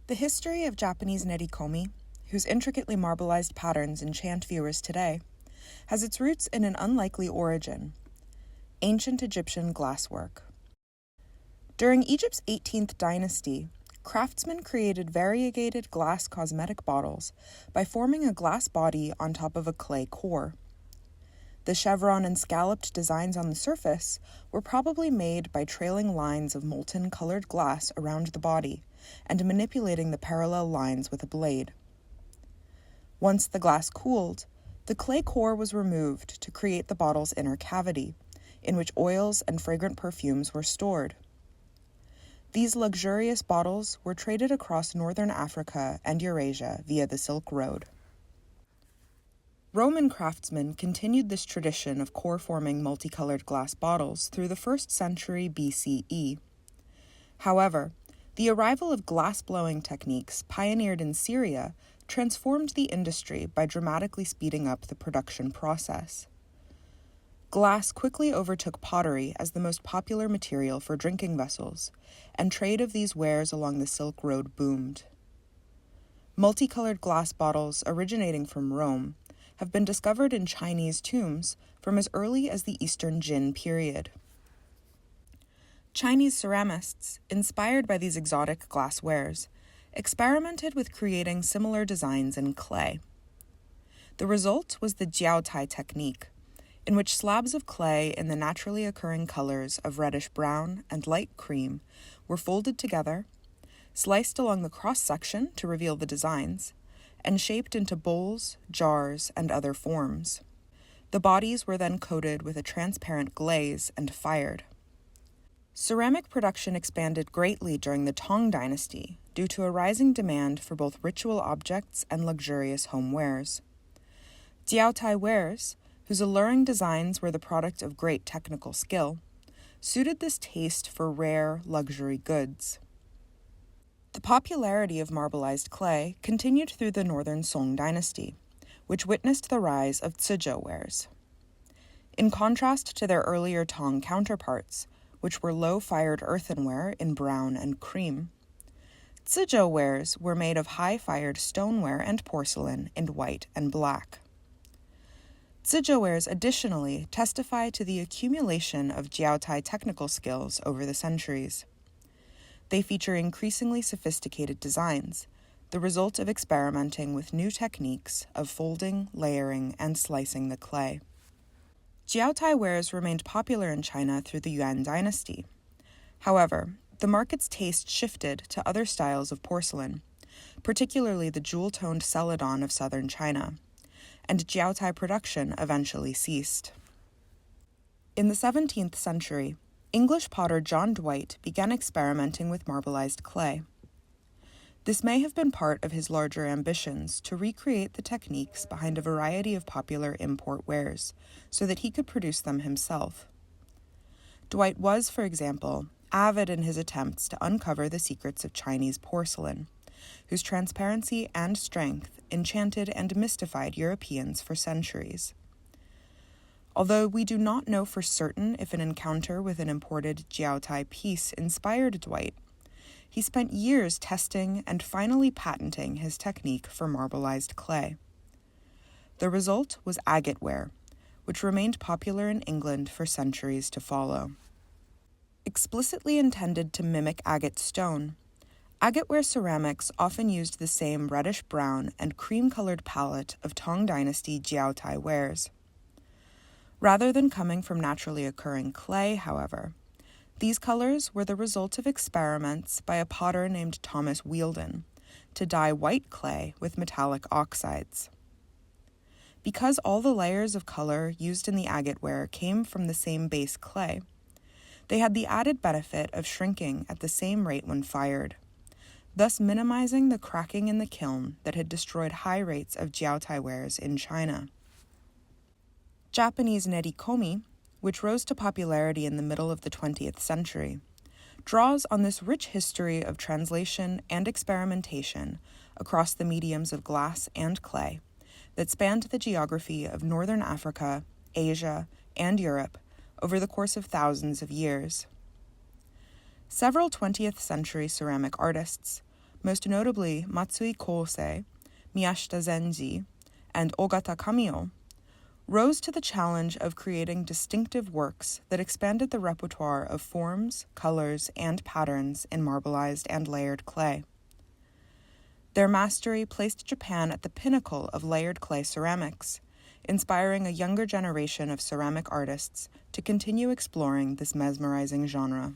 The history of Japanese Nerikomi, whose intricately marbleized patterns enchant viewers today, has its roots in an unlikely origin: ancient Egyptian glasswork. During Egypt's 18th dynasty, craftsmen created variegated glass cosmetic bottles by forming a glass body on top of a clay core. The chevron and scalloped designs on the surface were probably made by trailing lines of molten colored glass around the body and manipulating the parallel lines with a blade. Once the glass cooled, the clay core was removed to create the bottle's inner cavity, in which oils and fragrant perfumes were stored. These luxurious bottles were traded across northern Africa and Eurasia via the Silk Road. Roman craftsmen continued this tradition of core-forming multicolored glass bottles through the 1st century BCE. However, the arrival of glass-blowing techniques pioneered in Syria transformed the industry by dramatically speeding up the production process. Glass quickly overtook pottery as the most popular material for drinking vessels, and trade of these wares along the Silk Road boomed. Multicolored glass bottles originating from Rome have been discovered in Chinese tombs from as early as the Eastern Jin period. Chinese ceramists, inspired by these exotic glass wares, experimented with creating similar designs in clay. The result was the jiaotai technique, in which slabs of clay in the naturally occurring colors of reddish-brown and light cream were folded together, sliced along the cross-section to reveal the designs, and shaped into bowls, jars, and other forms. The bodies were then coated with a transparent glaze and fired. Ceramic production expanded greatly during the Tang Dynasty due to a rising demand for both ritual objects and luxurious home wares. Jiaotai wares, whose alluring designs were the product of great technical skill, suited this taste for rare luxury goods. The popularity of marbleized clay continued through the northern Song dynasty, which witnessed the rise of Tszhou wares. In contrast to their earlier Tang counterparts, which were low-fired earthenware in brown and cream, Tszhou wares were made of high-fired stoneware and porcelain in white and black. Tszhou wares additionally testify to the accumulation of jiaotai technical skills over the centuries. They feature increasingly sophisticated designs, the result of experimenting with new techniques of folding, layering, and slicing the clay. Jiaotai wares remained popular in China through the Yuan dynasty. However, the market's taste shifted to other styles of porcelain, particularly the jewel-toned celadon of southern China, and jiaotai production eventually ceased. In the 17th century, English potter John Dwight began experimenting with marbleized clay. This may have been part of his larger ambitions to recreate the techniques behind a variety of popular import wares, so that he could produce them himself. Dwight was, for example, avid in his attempts to uncover the secrets of Chinese porcelain, whose transparency and strength enchanted and mystified Europeans for centuries. Although we do not know for certain if an encounter with an imported jiaotai piece inspired Dwight, he spent years testing and finally patenting his technique for marbleized clay. The result was agateware, which remained popular in England for centuries to follow. Explicitly intended to mimic agate stone, agateware ceramics often used the same reddish-brown and cream-colored palette of Tang Dynasty jiaotai wares. Rather than coming from naturally occurring clay, however, these colors were the result of experiments by a potter named Thomas Wheeldon to dye white clay with metallic oxides. Because all the layers of color used in the agateware came from the same base clay, they had the added benefit of shrinking at the same rate when fired, thus minimizing the cracking in the kiln that had destroyed high rates of jiaotai wares in China. Japanese Nerikomi, which rose to popularity in the middle of the 20th century, draws on this rich history of translation and experimentation across the mediums of glass and clay that spanned the geography of northern Africa, Asia, and Europe over the course of thousands of years. Several 20th century ceramic artists, most notably Matsui Kousei, Miyashita Zenji, and Ogata Kamio, rose to the challenge of creating distinctive works that expanded the repertoire of forms, colors, and patterns in marbleized and layered clay. Their mastery placed Japan at the pinnacle of layered clay ceramics, inspiring a younger generation of ceramic artists to continue exploring this mesmerizing genre.